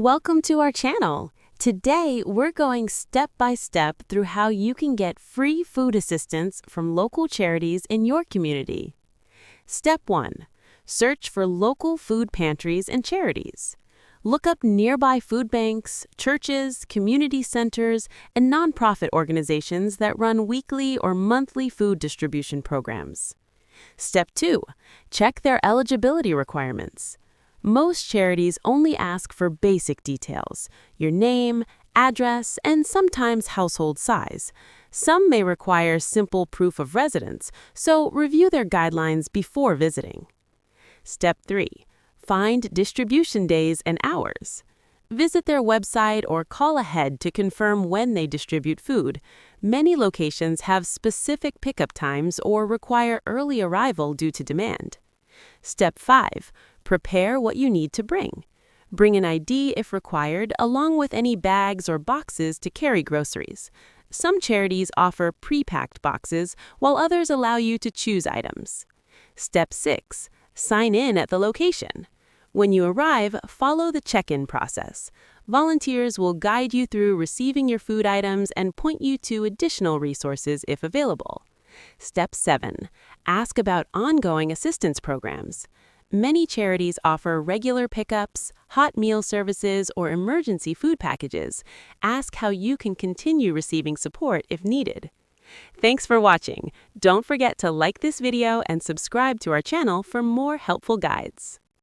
Welcome to our channel. Today, we're going step by step through how you can get free food assistance from local charities in your community. Step 1. Search for local food pantries and charities. Look up nearby food banks, churches, community centers, and nonprofit organizations that run weekly or monthly food distribution programs. Step 2. Check their eligibility requirements. Most charities only ask for basic details: your name, address, and sometimes household size. Some may require simple proof of residence, so review their guidelines before visiting. Step 3. Find distribution days and hours. Visit their website or call ahead to confirm when they distribute food. Many locations have specific pickup times or require early arrival due to demand. Step 5. Prepare what you need to bring. Bring an ID if required, along with any bags or boxes to carry groceries. Some charities offer pre-packed boxes, while others allow you to choose items. Step 6. Sign in at the location. When you arrive, follow the check-in process. Volunteers will guide you through receiving your food items and point you to additional resources if available. Step 7. Ask about ongoing assistance programs. Many charities offer regular pickups, hot meal services, or emergency food packages. Ask how you can continue receiving support if needed. Thanks for watching. Don't forget to like this video and subscribe to our channel for more helpful guides.